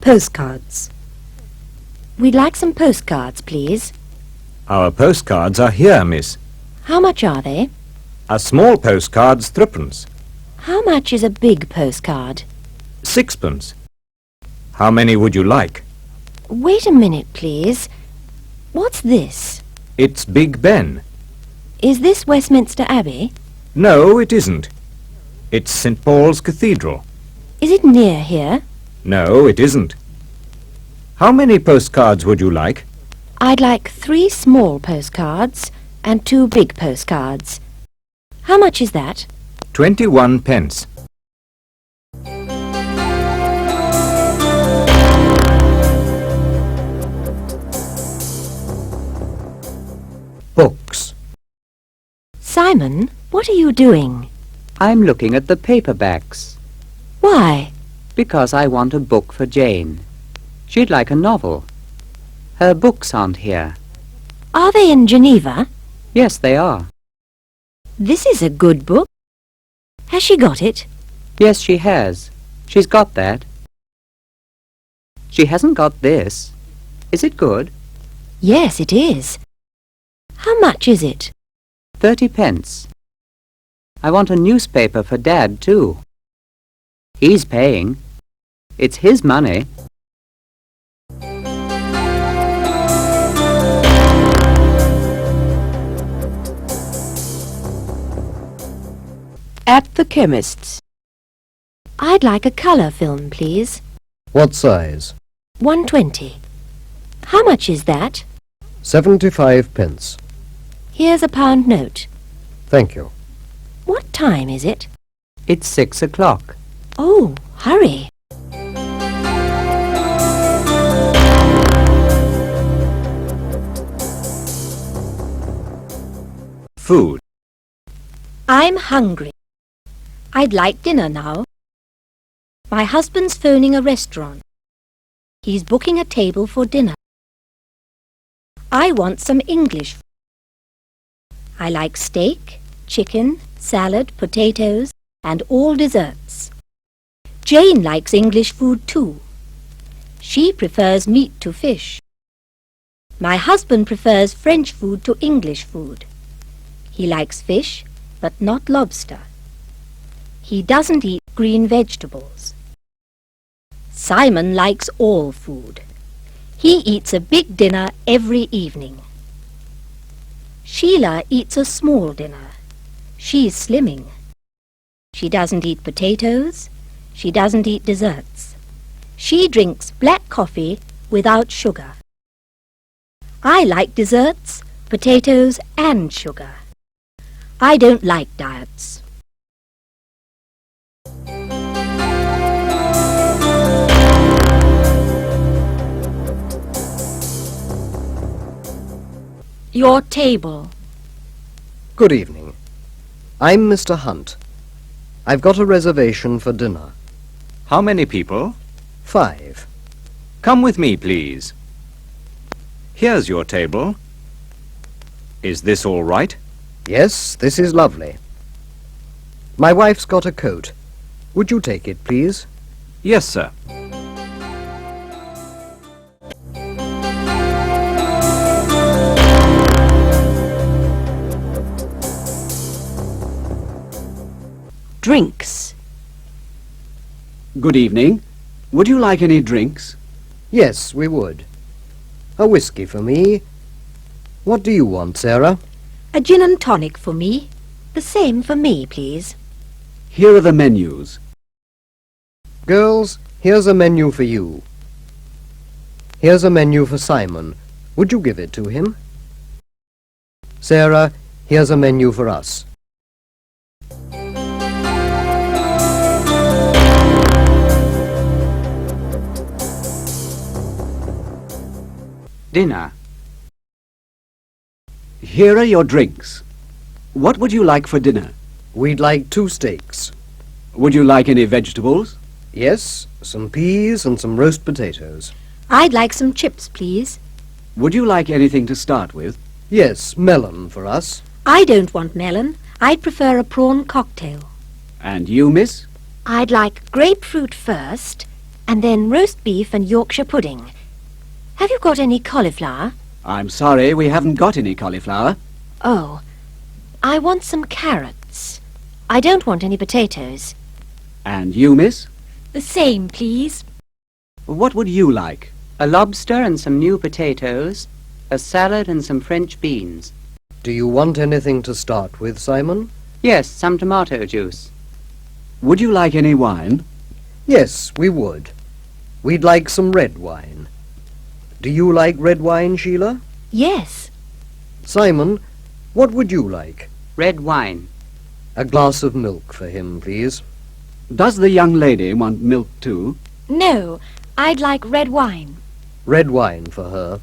Postcards. We'd like some postcards, please. Our postcards are here, miss. How much are they? A small postcard's threepence. How much is a big postcard? Sixpence. How many would you like? Wait a minute, please. What's this? It's Big Ben. Is this Westminster Abbey? No, it isn't. It's St. Paul's Cathedral. Is it near here? No, it isn't. How many postcards would you like? I'd like 3 small postcards and 2 big postcards. How much is that? 21 pence. Books. Simon, what are you doing? I'm looking at the paperbacks, Why? because I want a book for Jane. She'd like a novel. Her books aren't here. Are they in Geneva? Yes, they are. This is a good book. Has she got it? Yes, she has. She's got that. She hasn't got this. Is it good? Yes, it is. How much is it? 30 pence. I want a newspaper for Dad, too. He's paying. It's his money. At the chemist's. I'd like a colour film, please. What size? 120. How much is that? 75 pence. Here's a £1 note. Thank you. What time is it? It's 6 o'clock. Oh, hurry. Food. I'm hungry. I'd like dinner now. My husband's phoning a restaurant. He's booking a table for dinner. I want some English food. I like steak, chicken, salad, potatoes, and all desserts. Jane likes English food too. She prefers meat to fish. My husband prefers French food to English food. He likes fish, but not lobster. He doesn't eat green vegetables. Simon likes all food. He eats a big dinner every evening. Sheila eats a small dinner. She's slimming. She doesn't eat potatoes. She doesn't eat desserts. She drinks black coffee without sugar. I like desserts, potatoes and sugar. I don't like diets. Your table. Good evening. I'm Mr. Hunt. I've got a reservation for dinner. How many people? 5. Come with me, please. Here's your table. Is this all right? Yes, this is lovely. My wife's got a coat. Would you take it, please? Yes, sir. Drinks. Good evening. Would you like any drinks? Yes, we would. A whisky for me. What do you want, Sarah? A gin and tonic for me. The same for me, please. Here are the menus. Girls, here's a menu for you. Here's a menu for Simon. Would you give it to him? Sarah, here's a menu for us. Dinner. Here are your drinks. What would you like for dinner? We'd like 2 steaks. Would you like any vegetables? Yes, some peas and some roast potatoes. I'd like some chips, please. Would you like anything to start with? Yes, melon for us. I don't want melon. I'd prefer a prawn cocktail. And you, miss? I'd like grapefruit first And then roast beef and Yorkshire pudding. Have you got any cauliflower? I'm sorry, we haven't got any cauliflower. Oh, I want some carrots. I don't want any potatoes. And you, miss? The same, please. What would you like? A lobster and some new potatoes, a salad and some French beans. Do you want anything to start with, Simon? Yes, some tomato juice. Would you like any wine? Yes, we would. We'd like some red wine. Do you like red wine, Sheila? Yes. Simon, what would you like? Red wine. A glass of milk for him, please. Does the young lady want milk too? No, I'd like red wine. Red wine for her.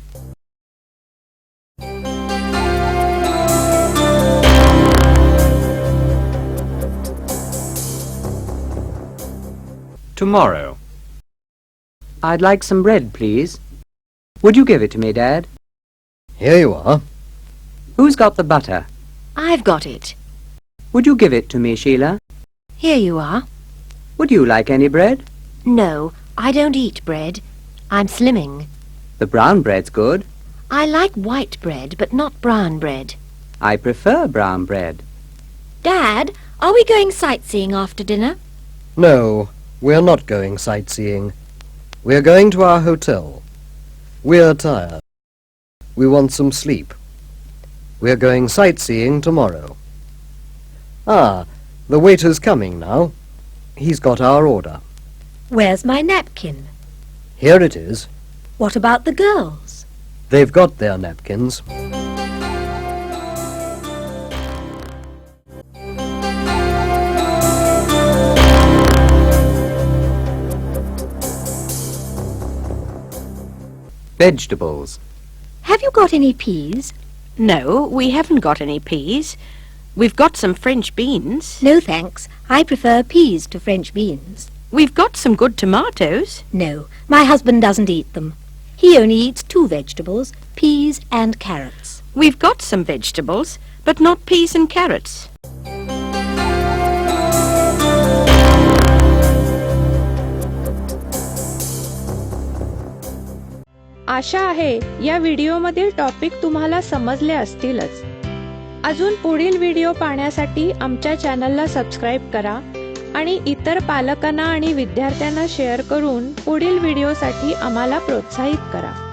Tomorrow. I'd like some bread, please. Would you give it to me, Dad? Here you are. Who's got the butter? I've got it. Would you give it to me, Sheila? Here you are. Would you like any bread? No, I don't eat bread. I'm slimming. The brown bread's good. I like white bread, but not brown bread. I prefer brown bread. Dad, are we going sightseeing after dinner? No, we're not going sightseeing. We're going to our hotel. We're tired. We want some sleep. We're going sightseeing tomorrow. Ah, the waiter's coming now. He's got our order. Where's my napkin? Here it is. What about the girls? They've got their napkins. Vegetables. Have you got any peas? No, we haven't got any peas. We've got some French beans. No, thanks. I prefer peas to French beans. We've got some good tomatoes. No, my husband doesn't eat them. He only eats two vegetables, peas and carrots. We've got some vegetables, but not peas and carrots. आशा आहे या व्हिडिओमधील topic तुम्हाला समजले असतीलच. अजून पुढील video पाहण्यासाठी आमच्या चॅनलला सबस्क्राइब करा आणि इतर पालकांना आणि विद्यार्थ्यांना शेअर करून पुढील व्हिडिओसाठी आम्हाला प्रोत्साहित करा.